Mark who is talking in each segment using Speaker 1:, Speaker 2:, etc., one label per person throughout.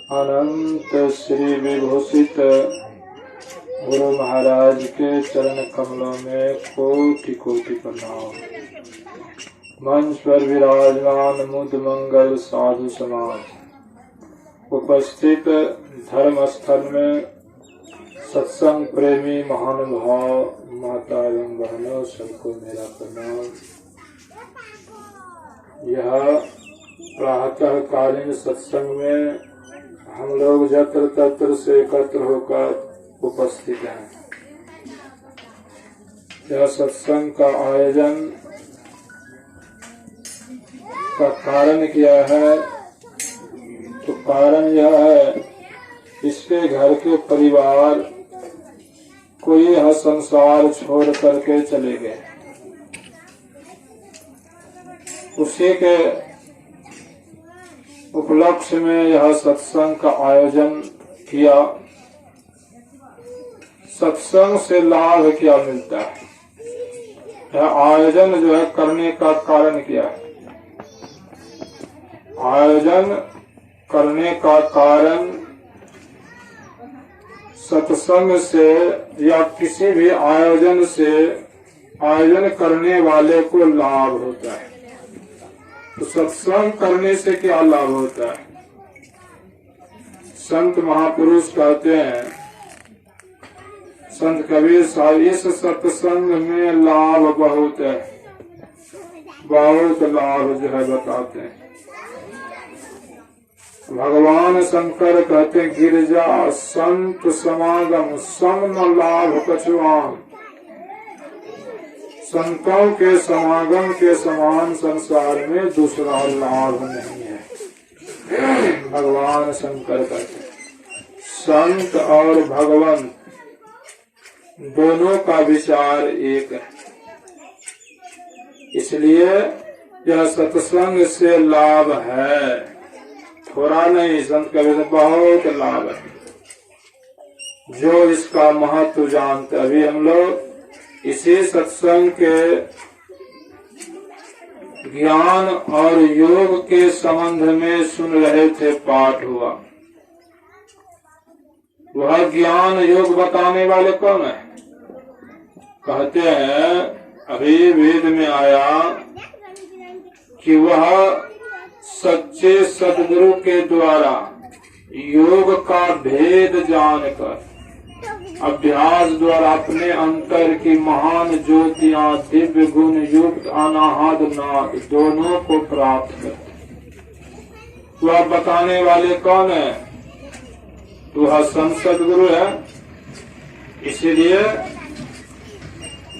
Speaker 1: अनंत श्री विभूषित गुरु महाराज के चरण कमलों में कोटि कोटि प्रणाम। मंच पर विराजमान मुद मंगल साधु समाज, उपस्थित धर्म स्थल में सत्संग प्रेमी महानुभाव माता एवं बहनों, सबको मेरा प्रणाम। यह प्रातः कालीन सत्संग में हम लोग जत्र तत्र से एकत्र होकर उपस्थित हैं। यह सत्संग का आयोजन का कारण क्या है? तो कारण यह है, इसके घर के परिवार कोई यह संसार छोड़ करके चले गए। उसी के उपलक्ष्य में यह सत्संग का आयोजन किया। सत्संग से लाभ क्या मिलता है? यह आयोजन जो है करने का कारण क्या है? आयोजन करने का कारण सत्संग से या किसी भी आयोजन से आयोजन करने वाले को लाभ होता है। तो सत्संग करने से क्या लाभ होता है? संत महापुरुष कहते हैं, संत कबीर साहब, इस सत्संग में लाभ बहुत है, बहुत लाभ जो है बताते हैं। भगवान शंकर कहते हैं, गिरजा संत समागम सम लाभ कछुआन। संतों के समागम के समान संसार में दूसरा लाभ नहीं है। भगवान शंकर कहते हैं, संत और भगवान दोनों का विचार एक है। इसलिए यह सत्संग से लाभ है, थोड़ा नहीं, संत कबीर से बहुत लाभ है। जो इसका महत्व जानते, अभी हम लोग इसी सत्संग के ज्ञान और योग के संबंध में सुन रहे थे, पाठ हुआ। वह ज्ञान योग बताने वाले कौन है? कहते हैं, अभी वेद में आया कि वह सच्चे सद्गुरु के द्वारा योग का भेद जानकर अभ्यास द्वारा अपने अंतर की महान ज्योतियां दिव्य गुण युक्त अनाहद नाद दोनों को प्राप्त करते। वह बताने वाले कौन है? वह संत सद्गुरु है। इसीलिए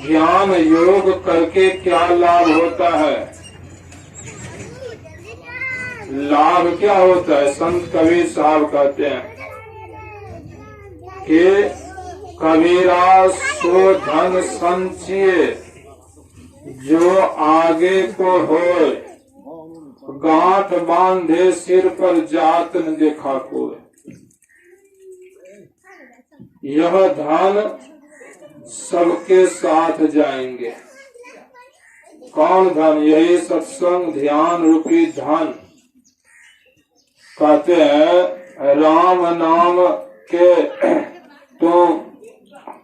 Speaker 1: ज्ञान योग करके क्या लाभ होता है? लाभ क्या होता है? संत कबीर साहब कहते हैं कि कबीरा सो धन संचिए जो आगे को होए, गांठ बांधे सिर पर जात न देखा कोई। यह धन सबके साथ जाएंगे। कौन धन? यही सत्संग ध्यान रूपी धन। कहते हैं, राम नाम के तो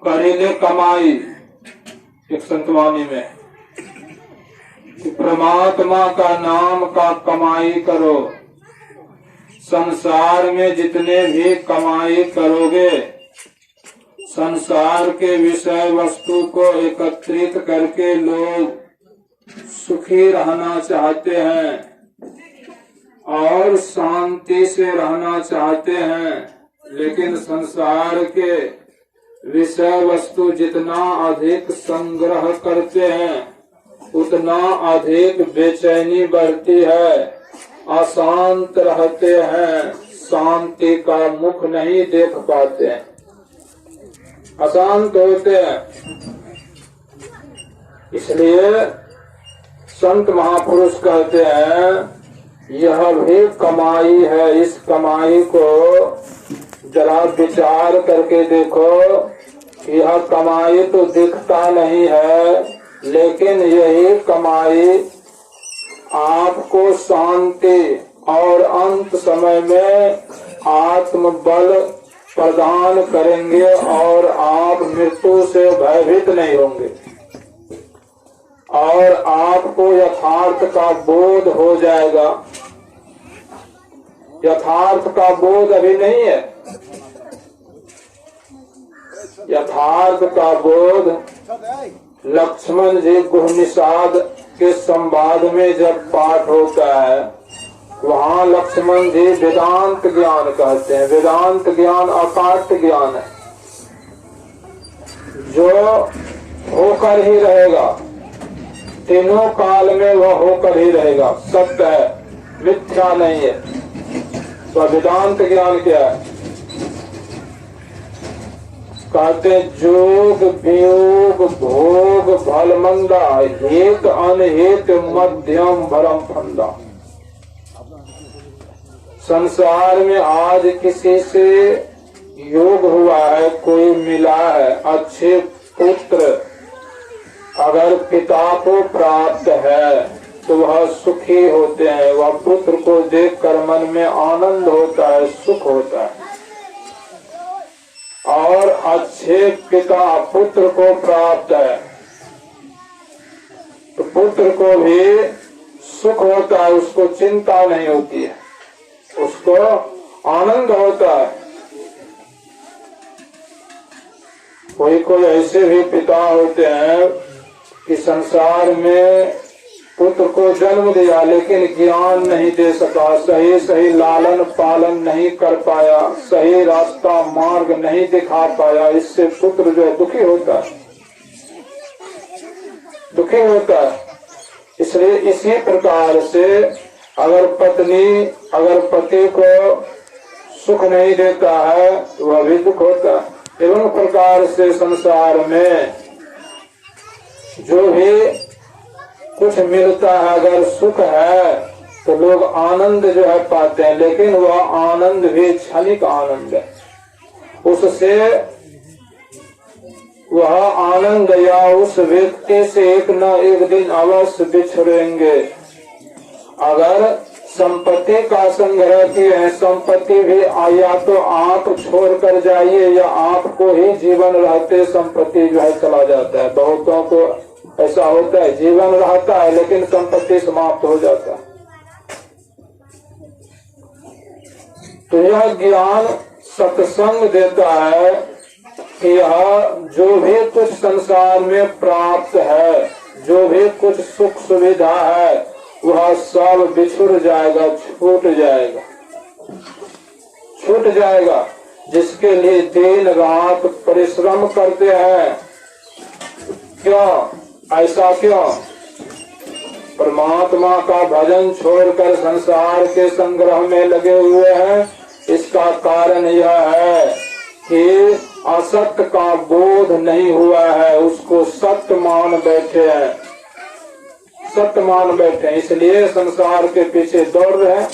Speaker 1: करेले कमाई, एक संतवाणी में, परमात्मा का नाम का कमाई करो। संसार में जितने भी कमाई करोगे, संसार के विषय वस्तु को एकत्रित करके लोग सुखी रहना चाहते हैं और शांति से रहना चाहते हैं, लेकिन संसार के विषय वस्तु जितना अधिक संग्रह करते हैं उतना अधिक बेचैनी बढ़ती है, अशांत रहते हैं, शांति का मुख नहीं देख पाते हैं, अशांत होते हैं। इसलिए संत महापुरुष कहते हैं, यह भी कमाई है। इस कमाई को जरा विचार करके देखो। यह कमाई तो दिखता नहीं है, लेकिन यही कमाई आपको शांति और अंत समय में आत्मबल प्रदान करेंगे और आप मृत्यु से भयभीत नहीं होंगे और आपको यथार्थ का बोध हो जाएगा। यथार्थ का बोध अभी नहीं है। यथार्थ का बोध लक्ष्मण जी गुहनिषाद के संवाद में जब पाठ होता है, वहाँ लक्ष्मण जी वेदांत ज्ञान कहते हैं। वेदांत ज्ञान अकाट्य ज्ञान है जो होकर ही रहेगा, तीनों काल में वह होकर ही रहेगा, सत्य है, मिथ्या नहीं है। तो वेदांत ज्ञान क्या है? कहते जोग वियोग भोग भलमंदा हेत अनहेत मध्यम भरम फंदा। संसार में आज किसी से योग हुआ है, कोई मिला है, अच्छे पुत्र अगर पिता को प्राप्त है तो वह सुखी होते हैं। वह पुत्र को देखकर मन में आनंद होता है, सुख होता है। और अच्छे पिता पुत्र को प्राप्त है तो पुत्र को भी सुख होता है, उसको चिंता नहीं होती है, उसको आनंद होता है। कोई कोई ऐसे भी पिता होते हैं कि संसार में पुत्र को जन्म दिया लेकिन ज्ञान नहीं दे सका, सही सही लालन पालन नहीं कर पाया, सही रास्ता मार्ग नहीं दिखा पाया। इससे पुत्र जो है दुखी होता है, दुखी होता है। इसलिए इसी प्रकार से अगर पत्नी अगर पति को सुख नहीं देता है तो वह भी दुख होता है। एवं प्रकार से संसार में जो भी कुछ मिलता है, अगर सुख है तो लोग आनंद जो है पाते हैं, लेकिन वह आनंद भी क्षणिक आनंद है। उससे वह आनंद या उस व्यक्ति से एक न एक दिन अवश्य बिछड़ेंगे। अगर संपत्ति का संग्रह किए हैं, संपत्ति भी या तो आप छोड़ कर जाइए या आपको ही जीवन रहते संपत्ति जो है चला जाता है। बहुतों को ऐसा होता है, जीवन रहता है लेकिन संपत्ति समाप्त हो जाता है। तो यह ज्ञान सत्संग देता है कि यह जो भी कुछ संसार में प्राप्त है, जो भी कुछ सुख सुविधा है, वह सब बिछुड़ जाएगा, छूट जाएगा, छूट जाएगा। जिसके लिए दिन रात परिश्रम करते हैं, क्यों ऐसा क्यों? परमात्मा का भजन छोड़कर संसार के संग्रह में लगे हुए हैं। इसका कारण यह है कि असत्य का बोध नहीं हुआ है, उसको सत्य मान बैठे हैं, सत्य मान बैठे हैं, इसलिए संसार के पीछे दौड़ रहे हैं।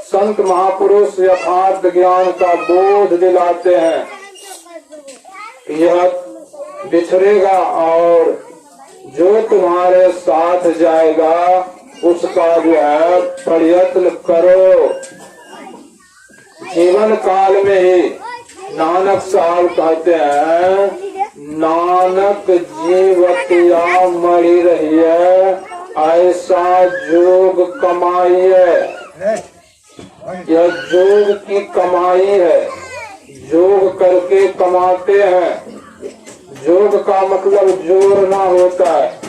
Speaker 1: संत महापुरुष यथार्थ ज्ञान का बोध दिलाते हैं, यह बिछड़ेगा और जो तुम्हारे साथ जाएगा उसका जो है प्रयत्न करो। जीवन काल में ही नानक साहब कहते हैं, नानक जीवतिया मरी रही है, ऐसा जोग कमाई है। यह जोग की कमाई है, जोग करके कमाते हैं। जोग का मतलब जोड़ना होता है,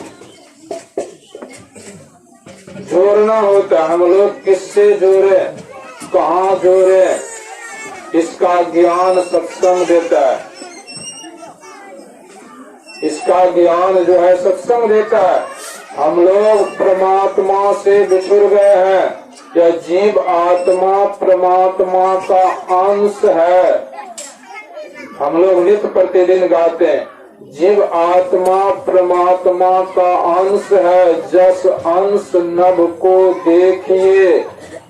Speaker 1: जोड़ना होता है। हम लोग किससे जोड़े, कहाँ जोड़े, इसका ज्ञान सत्संग देता है। इसका ज्ञान जो है सत्संग देता है। हम लोग परमात्मा से बिछुड़ गए हैं। यह जीव आत्मा परमात्मा का अंश है। हम लोग नित्य प्रतिदिन गाते हैं, जीव आत्मा परमात्मा का अंश है। जस अंश नभ को देखिए,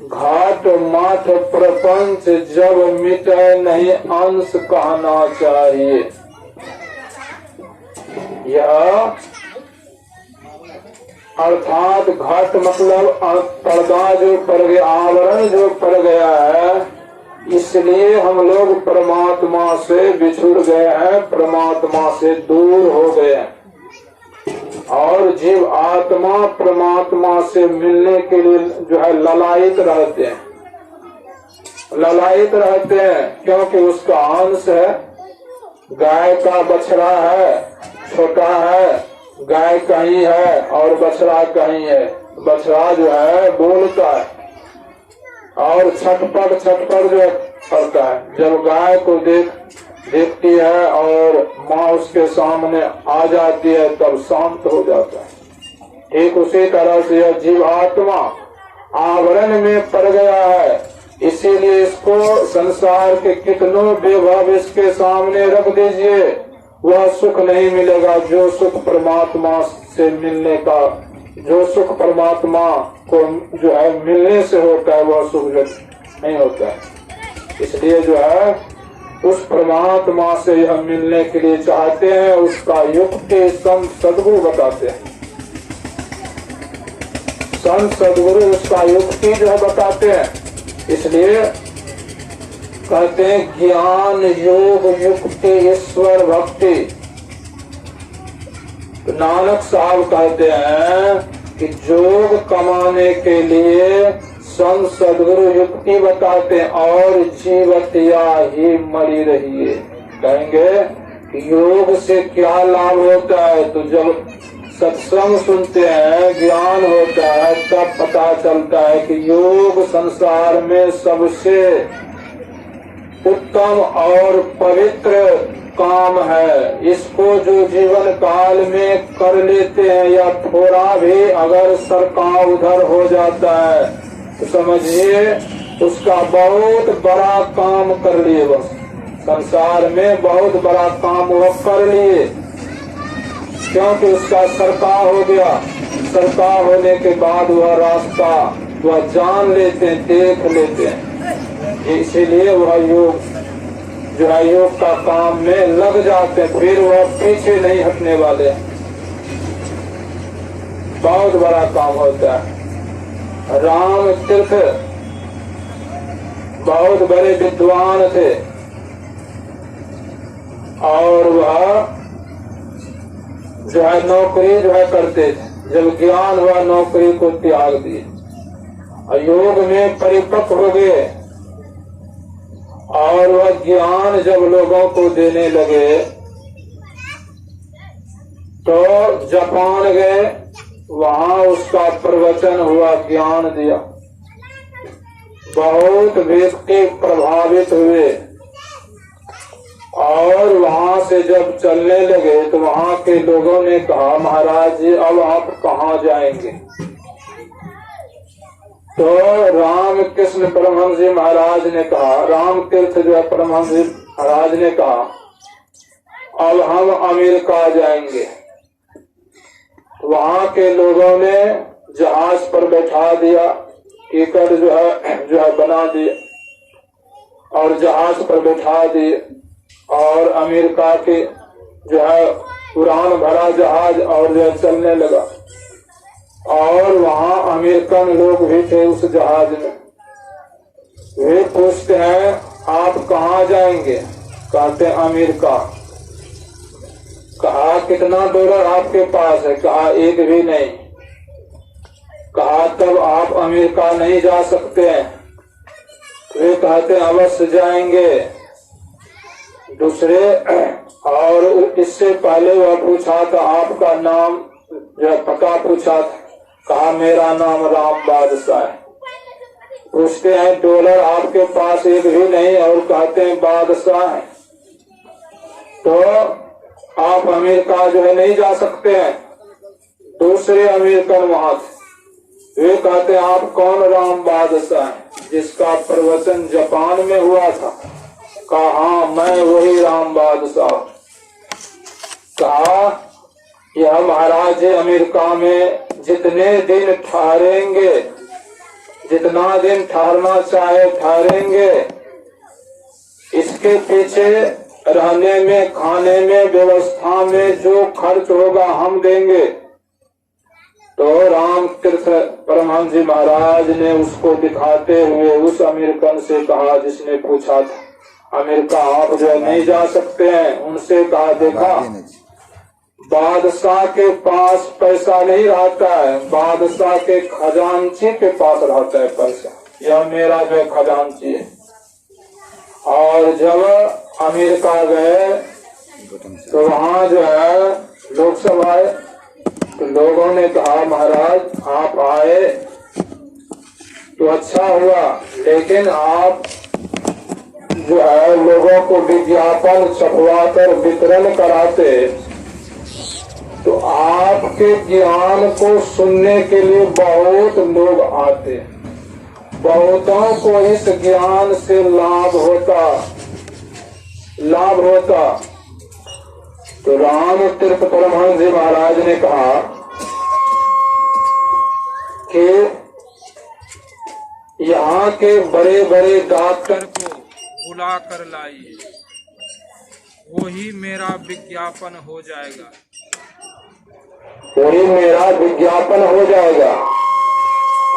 Speaker 1: घाट माठ प्रपंच जब मिटे नहीं अंश कहना चाहिए। यह अर्थात घाट मतलब पर्दा जो पड़ गया, आवरण जो पड़ गया है, इसलिए हम लोग परमात्मा से बिछुड़ गए हैं, परमात्मा से दूर हो गए हैं। और जीव आत्मा परमात्मा से मिलने के लिए जो है ललायित रहते हैं, ललायित रहते हैं, क्योंकि उसका अंश है। गाय का बछड़ा है, छोटा है, गाय कहीं है और बछड़ा कहीं है। बछड़ा जो है बोलता है और छटपट छटपट जो करता है। जब गाय को देखती है और माँ उसके सामने आ जाती है तब शांत हो जाता है। ठीक उसी तरह से यह जीव आत्मा आवरण में पड़ गया है, इसीलिए इसको संसार के कितनों वैभव इसके सामने रख दीजिए, वह सुख नहीं मिलेगा। जो सुख परमात्मा से मिलने का, जो सुख परमात्मा को जो है मिलने से होता है, वह सुख नहीं होता है। इसलिए जो है उस परमात्मा से यह मिलने के लिए चाहते हैं, उसका युक्ति संत सद्गुरु बताते हैं। संत सद्गुरु उसका युक्ति जो है बताते हैं। इसलिए कहते हैं ज्ञान योग युक्ति ईश्वर भक्ति। तो नानक साहब कहते हैं कि योग कमाने के लिए संत सद्गुरु युक्ति बताते हैं और जीवतिया ही मरी रहिए। कहेंगे कि योग से क्या लाभ होता है, तो जब सत्संग सुनते हैं, ज्ञान होता है, तब पता चलता है कि योग संसार में सबसे उत्तम और पवित्र काम है। इसको जो जीवन काल में कर लेते हैं या थोड़ा भी अगर सरका उधर हो जाता है तो समझिए उसका बहुत बड़ा काम कर लिए। बस संसार में बहुत बड़ा काम वह कर लिए, क्योंकि उसका सरकाव हो गया। सरकाव होने के बाद वह रास्ता वह जान लेते हैं, देख लेते हैं। इसीलिए वह योग जो है योग का काम में लग जाते हैं, फिर वह पीछे नहीं हटने वाले। बहुत बड़ा काम होता है। राम तीर्थ बहुत बड़े विद्वान थे और वह जो है नौकरी जो है करते थे। जब ज्ञान हुआ नौकरी को त्याग दिए और योग में परिपक्व हो गए और वह ज्ञान जब लोगों को देने लगे तो जापान गए, वहां उसका प्रवचन हुआ, ज्ञान दिया। बहुत व्यक्ति प्रभावित हुए और वहां से जब चलने लगे तो वहां के लोगों ने कहा, महाराज जी अब आप कहाँ जाएंगे? तो रामकृष्ण परमहंस जी महाराज ने कहा, राम तीर्थ जो है परमहंस जी महाराज ने कहा, अब हम अमेरिका जाएंगे। वहां के लोगों ने जहाज पर बैठा दिया, टिकट जो है बना दिए और जहाज पर बैठा दिए और अमेरिका के जो है उड़ान भरा जहाज और जो है चलने लगा। और वहाँ अमेरिकन लोग भी थे उस जहाज में। वे पूछते हैं आप कहाँ जाएंगे? कहते हैं अमेरिका। कहा कितना डॉलर आपके पास है? कहा एक भी नहीं। कहा तब आप अमेरिका नहीं जा सकते हैं। वे कहते हैं अवश्य जाएंगे। दूसरे और इससे पहले वह पूछा था आपका नाम जो पता पूछा था, कहा मेरा नाम राम बादशाह है। पूछते हैं डॉलर आपके पास एक भी नहीं और कहते हैं बादशाह है, तो आप अमेरिका जो है नहीं जा सकते हैं। दूसरे अमेरिकन वहां थे, वे कहते हैं आप कौन राम बादशाह है जिसका प्रवचन जापान में हुआ था? कहा हाँ मैं वही राम बादशाह। कहा यह महाराज अमेरिका में जितने दिन ठहरेंगे, जितना दिन ठहरना चाहे ठहरेंगे, इसके पीछे रहने में, खाने में, व्यवस्था में जो खर्च होगा हम देंगे। तो राम तीर्थ परमहंस जी महाराज ने उसको दिखाते हुए उस अमेरिकन से कहा, जिसने पूछा था, अमेरिका आप जो नहीं जा सकते हैं, उनसे कहा, देखा बादशाह के पास पैसा नहीं रहता है, बादशाह के खजांची के पास रहता है पैसा। यह मेरा जो खजांची है। और जब अमेरिका गए तो वहाँ जो है लोकसभा आए, तो लोगों ने कहा, महाराज आप आए तो अच्छा हुआ, लेकिन आप जो है लोगों को विज्ञापन छपवा कर वितरण कराते, तो आपके ज्ञान को सुनने के लिए बहुत लोग आते, बहुतों को इस ज्ञान से लाभ होता। तो राम तीर्थ परमहंस जी महाराज ने कहा कि यहाँ के बड़े बड़े डॉक्टर को बुला कर लाइए, वही मेरा विज्ञापन हो जाएगा, वही मेरा विज्ञापन हो जाएगा।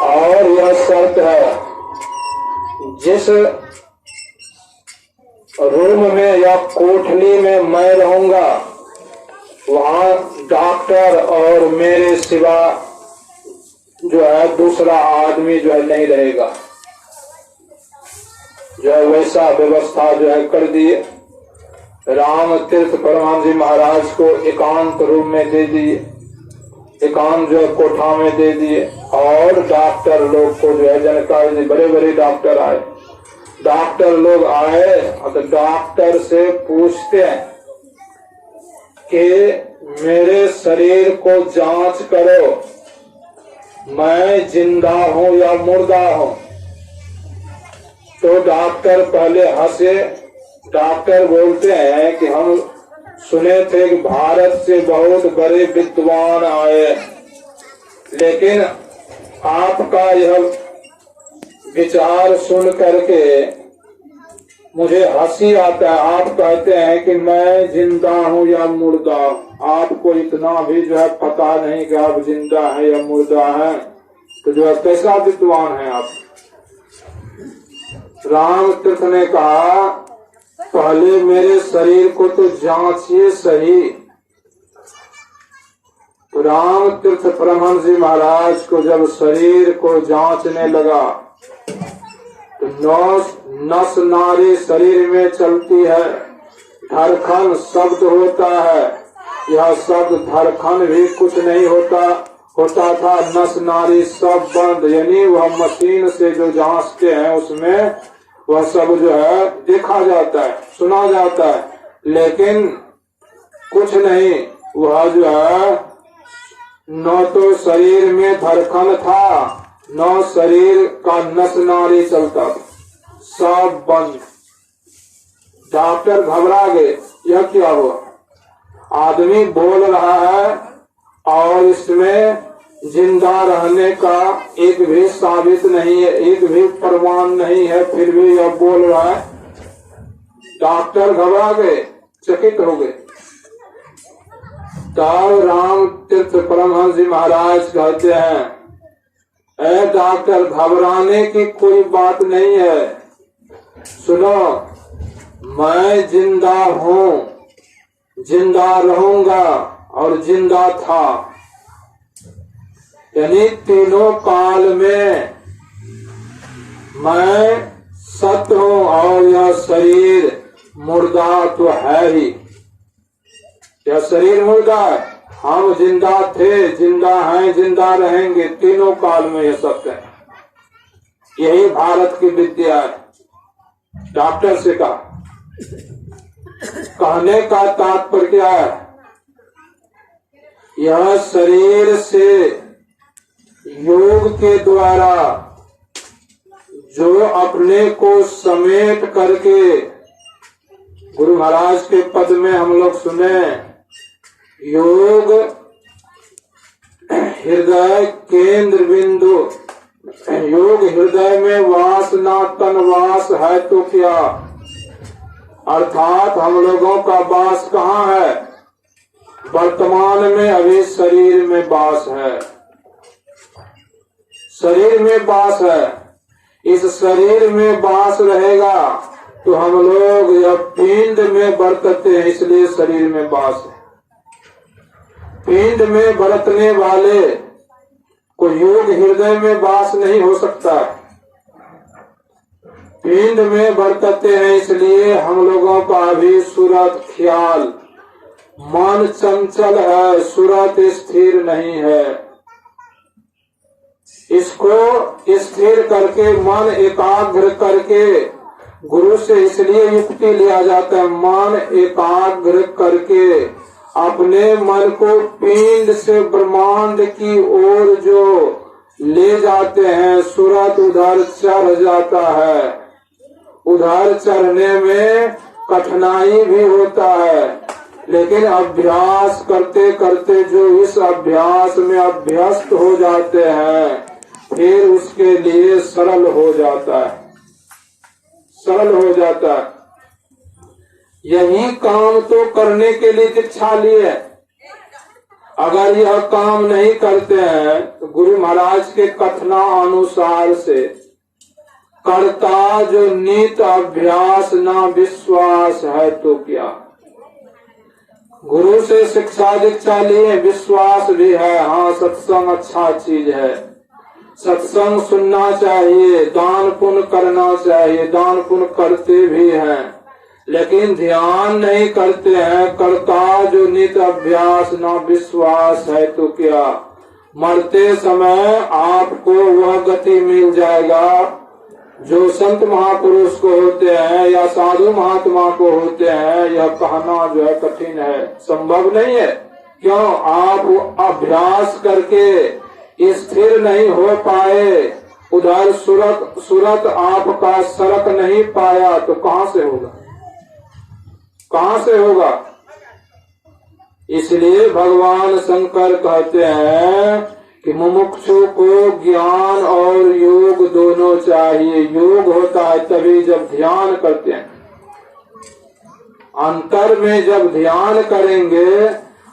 Speaker 1: और यह शर्त है, जिस रूम में या कोठली में मैं रहूंगा, वहाँ डॉक्टर और मेरे सिवा जो है दूसरा आदमी जो है नहीं रहेगा। जो है वैसा व्यवस्था जो है कर दिए। राम तीर्थ परमहंस जी महाराज को एकांत रूम में दे दिए, एकांत जो है कोठा में दे दिए। और डॉक्टर लोग को जो है जानकारी दी, बड़े बड़े डॉक्टर आए। डॉक्टर लोग आए तो डॉक्टर से पूछते हैं कि मेरे शरीर को जांच करो, मैं जिंदा हूं या मुर्दा हूं। तो डॉक्टर पहले हंसे। डॉक्टर बोलते हैं कि हम सुने थे कि भारत से बहुत बड़े विद्वान आए, लेकिन आपका यह विचार सुन करके मुझे हंसी आता है। आप कहते हैं कि मैं जिंदा हूँ या मुर्दा, आपको इतना भी जो है पता नहीं कि आप जिंदा है या मुर्दा है, तो जो है कैसा विद्वान है आप। राम तीर्थ ने कहा, पहले मेरे शरीर को तो जांचिए सही। तो राम तीर्थ परमहंस जी महाराज को जब शरीर को जांचने लगा तो नस नारी शरीर में चलती है, धड़कन शब्द होता है। यह शब्द धड़कन भी कुछ नहीं होता था, नस नारी सब बंद, यानी वह मशीन से जो जांचते हैं उसमें वह सब जो है देखा जाता है, सुना जाता है, लेकिन कुछ नहीं। वह जो है न तो शरीर में धड़कन था, न शरीर का नस नारी चलता था, सब बंद। डॉक्टर घबरा गए, यह क्या हुआ? आदमी बोल रहा है और इसमें जिंदा रहने का एक भी साबित नहीं है, एक भी प्रमाण नहीं है, फिर भी यह बोल रहा है। डॉक्टर घबरा गए, चकित हो गए। तब राम तीर्थ परमहंस जी महाराज कहते हैं, ऐ डॉक्टर, घबराने की कोई बात नहीं है। सुनो, मैं जिंदा हूँ, जिंदा रहूंगा और जिंदा था, यानी तीनों काल में मैं सत्य हूँ और यह शरीर मुर्दा तो है ही। यह शरीर मुर्दा है, हम जिंदा थे, जिंदा हैं, जिंदा रहेंगे, तीनों काल में यह सत्य है। यही भारत की विद्या है। डॉक्टर से कहा, कहने का तात्पर्य क्या है? यह शरीर से योग के द्वारा जो अपने को समेट करके, गुरु महाराज के पद में हम लोग सुने, योग हृदय केंद्र बिंदु, योग हृदय में वास ना तन वास है तो क्या, अर्थात हम लोगों का वास कहाँ है? वर्तमान में अभी शरीर में वास है। शरीर में वास है। इस शरीर में वास रहेगा तो हम लोग जब पिंड में बरतते हैं, इसलिए शरीर में वास है। पिंड में बरतने वाले को योग हृदय में वास नहीं हो सकता। पिंड में बरतते हैं, इसलिए हम लोगों का भी सूरत ख्याल, मन चंचल है, सूरत स्थिर नहीं है। इसको स्थिर करके मन एकाग्र करके गुरु से इसलिए युक्ति लिया जाता है। मन एकाग्र करके अपने मन को पिंड से ब्रह्मांड की ओर जो ले जाते हैं, सूरत उधर चढ़ जाता है। उधर चढ़ने में कठिनाई भी होता है, लेकिन अभ्यास करते करते जो इस अभ्यास में अभ्यस्त हो जाते हैं, फिर उसके लिए सरल हो जाता है, सरल हो जाता है। यही काम तो करने के लिए दीक्षा लिए। अगर यह काम नहीं करते हैं तो गुरु महाराज के कथना अनुसार से कर्ता जो नित अभ्यास ना विश्वास है तो क्या। गुरु से शिक्षा दीक्षा लिए, विश्वास भी है, हाँ सत्संग अच्छा चीज है, सत्संग सुनना चाहिए, दान पुण्य करना चाहिए, दान पुण्य करते भी हैं, लेकिन ध्यान नहीं करते हैं। कर्ता जो नित अभ्यास ना विश्वास है तो क्या। मरते समय आपको वह गति मिल जाएगा जो संत महापुरुष को होते हैं या साधु महात्मा को होते हैं। यह कहना जो है कठिन है, संभव नहीं है। क्यों? आप अभ्यास करके स्थिर नहीं हो पाए, उधर सूरत आपका सरक नहीं पाया तो कहाँ से होगा, कहाँ से होगा। इसलिए भगवान शंकर कहते हैं कि मुमुक्षु को ज्ञान और योग दोनों चाहिए। योग होता है तभी जब ध्यान करते हैं। अंतर में जब ध्यान करेंगे,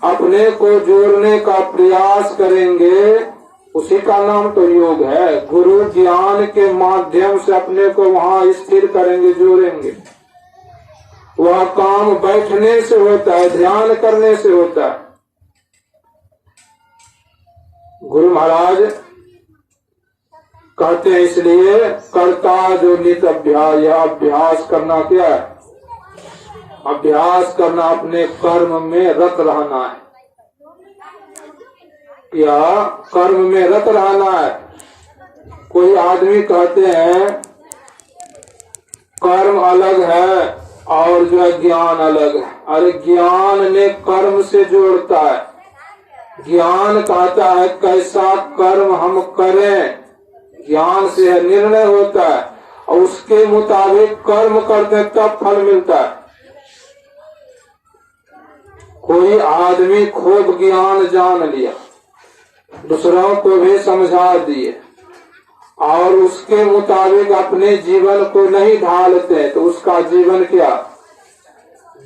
Speaker 1: अपने को जोड़ने का प्रयास करेंगे, उसी का नाम तो योग है। गुरु ज्ञान के माध्यम से अपने को वहाँ स्थिर करेंगे, जोड़ेंगे। वह काम बैठने से होता है, ध्यान करने से होता है। गुरु महाराज कहते हैं इसलिए कर्ता जो नित अभ्यास, यह अभ्यास करना क्या है? अभ्यास करना अपने कर्म में रत रहना है, या कर्म में रत रहना है। कोई आदमी कहते हैं कर्म अलग है और जो है ज्ञान अलग है। अरे ज्ञान ने कर्म से जोड़ता है। ज्ञान कहता है कैसा कर्म हम करें, ज्ञान से निर्णय होता है और उसके मुताबिक कर्म करते हैं तब फल मिलता है। कोई आदमी खूब ज्ञान जान लिया, दूसरों को भी समझा दिए और उसके मुताबिक अपने जीवन को नहीं ढालते तो उसका जीवन क्या,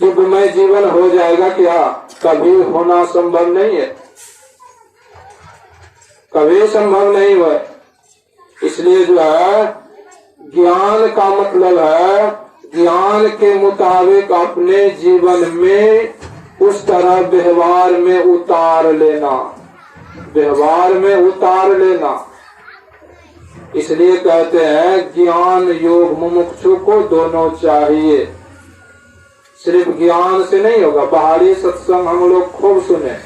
Speaker 1: दिव्यमय जीवन हो जाएगा क्या? कभी होना संभव नहीं है, कभी संभव नहीं हुआ। इसलिए जो है ज्ञान का मतलब है ज्ञान के मुताबिक अपने जीवन में उस तरह व्यवहार में उतार लेना, व्यवहार में उतार लेना। इसलिए कहते हैं ज्ञान योग मुमुक्षु को दोनों चाहिए। सिर्फ ज्ञान से नहीं होगा। बाहरी सत्संग हम लोग खूब सुने,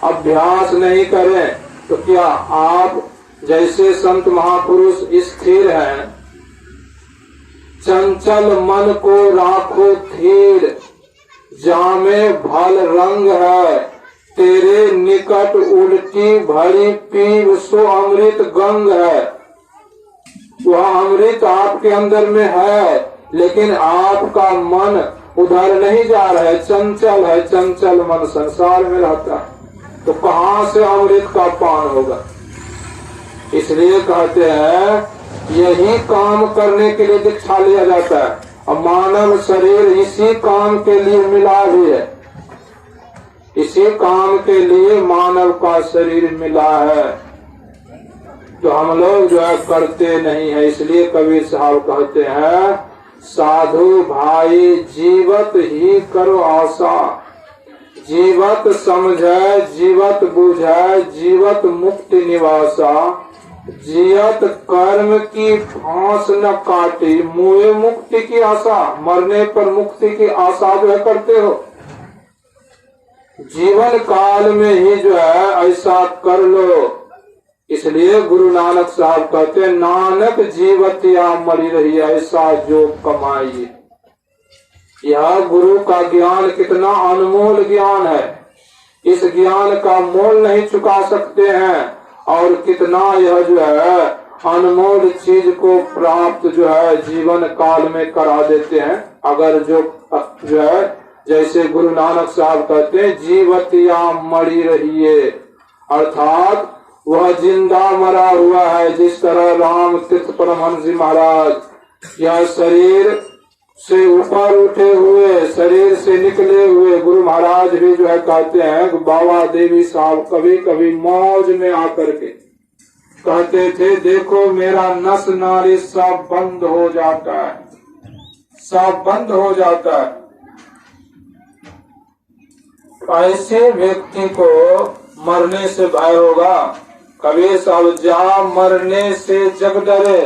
Speaker 1: अभ्यास नहीं करें तो क्या। आप जैसे संत महापुरुष स्थिर हैं, चंचल मन को राखो थीर, जामे भल रंग है, तेरे निकट उल्टी भरी पीव सो अमृत गंग है। वह अमृत आपके अंदर में है, लेकिन आपका मन उधर नहीं जा रहा है, चंचल है। चंचल मन संसार में रहता है तो कहाँ से अमृत का पान होगा। इसलिए कहते हैं यही काम करने के लिए दीक्षा लिया जाता है और मानव शरीर इसी काम के लिए मिला भी है। इसी काम के लिए मानव का शरीर मिला है। तो हम लोग जो है करते नहीं है। इसलिए कबीर साहब कहते हैं, साधु भाई जीवत ही करो आशा, जीवत समझे जीवत बुझे जीवत मुक्ति निवासा, जियत कर्म की फांस न काटी, मुए मुक्ति की आशा, मरने पर मुक्ति की आशा जो है करते हो। जीवन काल में ही जो है ऐसा कर लो। इसलिए गुरु नानक साहब कहते हैं, नानक जीवतिया मरी रही ऐसा जो कमाई। यह गुरु का ज्ञान कितना अनमोल ज्ञान है, इस ज्ञान का मोल नहीं चुका सकते हैं। और कितना यह जो है अनमोल चीज को प्राप्त जो है जीवन काल में करा देते हैं। अगर जो है जैसे गुरु नानक साहब कहते हैं, जीवतिया मरी रहिए, अर्थात वह जिंदा मरा हुआ है। जिस तरह राम तीर्थ परमहंस जी महाराज यह शरीर से ऊपर उठे हुए, शरीर से निकले हुए गुरु महाराज भी जो है कहते हैं, बाबा देवी साहब कभी कभी मौज में आकर के कहते थे, देखो मेरा नस नारी सब बंद हो जाता है, सब बंद हो जाता है। ऐसे व्यक्ति को मरने से भय होगा। कबीर साहब, जा मरने से जग डरे,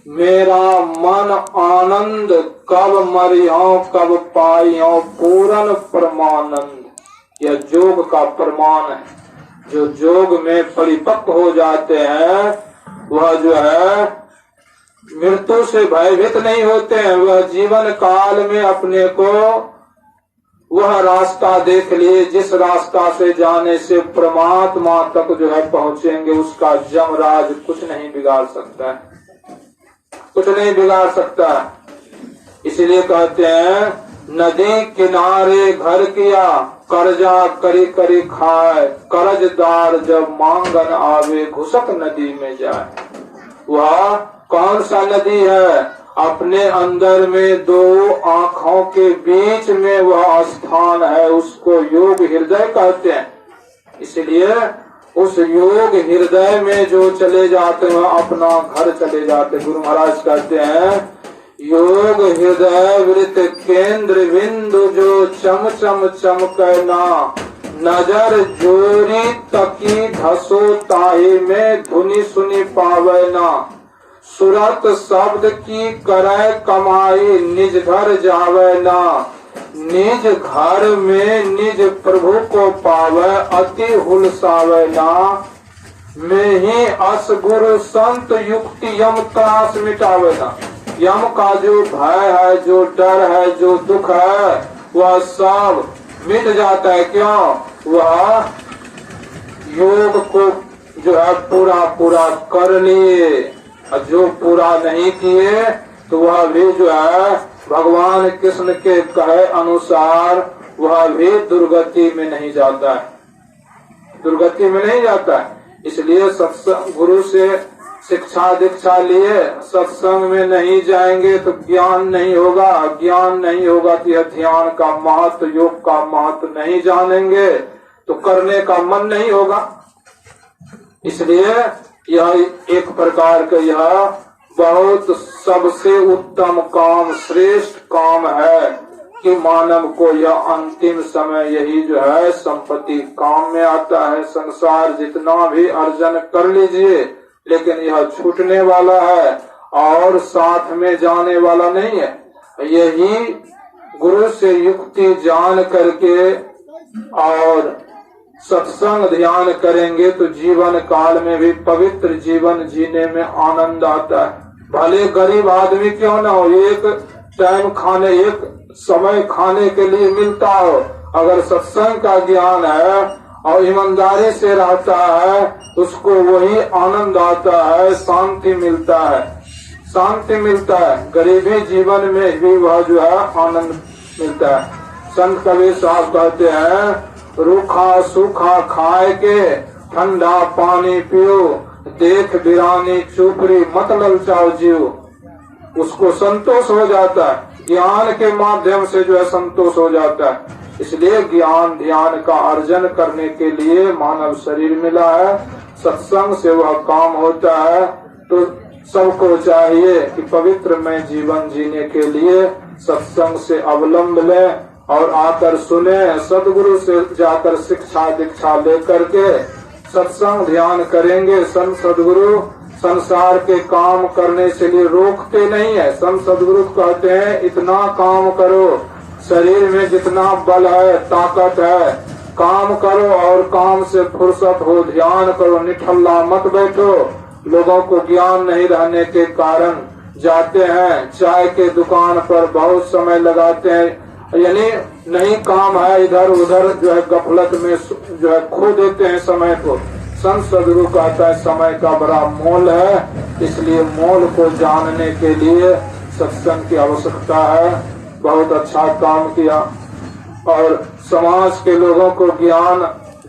Speaker 1: मेरा मन आनंद कब मरियो कब पाइयो पूरन परमानंद। यह जोग का प्रमाण है। जो जोग में परिपक्व हो जाते हैं वह जो है मृत्यु से भयभीत नहीं होते हैं। वह जीवन काल में अपने को वह रास्ता देख लिए जिस रास्ता से जाने से परमात्मा तक जो है पहुंचेंगे, उसका यमराज कुछ नहीं बिगाड़ सकता है, कुछ नहीं बिगाड़ सकता। इसलिए कहते हैं, नदी किनारे घर किया, कर्जा करी करी खाए, कर्जदार जब मांगन आवे घुसक नदी में जाए। वह कौन सा नदी है? अपने अंदर में दो आँखों के बीच में वह स्थान है, उसको योग हृदय कहते हैं। इसलिए उस योग हृदय में जो चले जाते हैं अपना घर चले जाते। गुरु महाराज कहते हैं, योग हृदय वृत्त केंद्र बिंदु जो चम चम चमकना, नजर जोरी तकी धसो ताही में धुनी सुनी पावना, सुरत शब्द की करे कमाई निज घर जावना, निज घर में निज प्रभु को पावे अति हुलसावना, में ही अस गुरु संत युक्ति यम त्रास मिटावना। यम का जो भय है, जो डर है, जो दुख है, वह सब मिट जाता है। क्यों? वह योग को जो है पूरा पूरा कर लिए, और जो पूरा नहीं किए तो वह भी जो है भगवान कृष्ण के कहे अनुसार वह भी दुर्गति में नहीं जाता है, दुर्गति में नहीं जाता है। इसलिए सत्संग गुरु से शिक्षा दीक्षा लिए सत्संग में नहीं जाएंगे तो ज्ञान नहीं होगा, ज्ञान नहीं होगा तो यह ध्यान का महत्व, योग का महत्व नहीं जानेंगे तो करने का मन नहीं होगा। इसलिए यह एक प्रकार का यह बहुत सबसे उत्तम काम, श्रेष्ठ काम है कि मानव को यह अंतिम समय यही जो है संपत्ति काम में आता है। संसार जितना भी अर्जन कर लीजिए लेकिन यह छूटने वाला है और साथ में जाने वाला नहीं है। यही गुरु से युक्ति जान करके और सत्संग ध्यान करेंगे तो जीवन काल में भी पवित्र जीवन जीने में आनंद आता है। भले गरीब आदमी क्यों ना हो, एक टाइम खाने, एक समय खाने के लिए मिलता हो, अगर सत्संग का ज्ञान है और ईमानदारी से रहता है उसको वही आनंद आता है, शांति मिलता है, शांति मिलता है। गरीबी जीवन में भी वह जो है आनंद मिलता है। संत कबीर साहब कहते हैं, रूखा सूखा खाए के ठंडा पानी पियो, देख बिरानी चुपड़ी मत ललचाओ जीव। उसको संतोष हो जाता है, ज्ञान के माध्यम से जो है संतोष हो जाता है। इसलिए ज्ञान ध्यान का अर्जन करने के लिए मानव शरीर मिला है। सत्संग से वह काम होता है। तो सबको चाहिए कि पवित्र में जीवन जीने के लिए सत्संग से अवलंब ले और आकर सुने, सदगुरु से जाकर शिक्षा दीक्षा लेकर के सत्संग ध्यान करेंगे। संत सदगुरु संसार के काम करने से लिए रोकते नहीं है। संत सदगुरु कहते हैं इतना काम करो, शरीर में जितना बल है, ताकत है, काम करो और काम से फुर्सत हो, ध्यान करो, निठल्ला मत बैठो। लोगों को ज्ञान नहीं रहने के कारण जाते हैं चाय के दुकान पर बहुत समय लगाते हैं, यानी नहीं काम है, इधर उधर जो है गफलत में जो है खो देते हैं समय को। संत सदगुरु कहता है समय का बड़ा मोल है, इसलिए मोल को जानने के लिए सत्संग की आवश्यकता है। बहुत अच्छा काम किया और समाज के लोगों को ज्ञान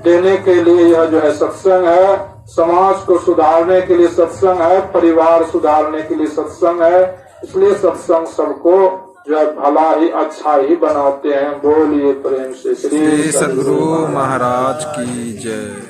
Speaker 1: देने के लिए यह जो है सत्संग है। समाज को सुधारने के लिए सत्संग है, परिवार सुधारने के लिए सत्संग है। इसलिए सत्संग सबको जो है भला ही अच्छा ही बनाते हैं। बोलिए प्रेम से श्री
Speaker 2: सद्गुरु महाराज की जय।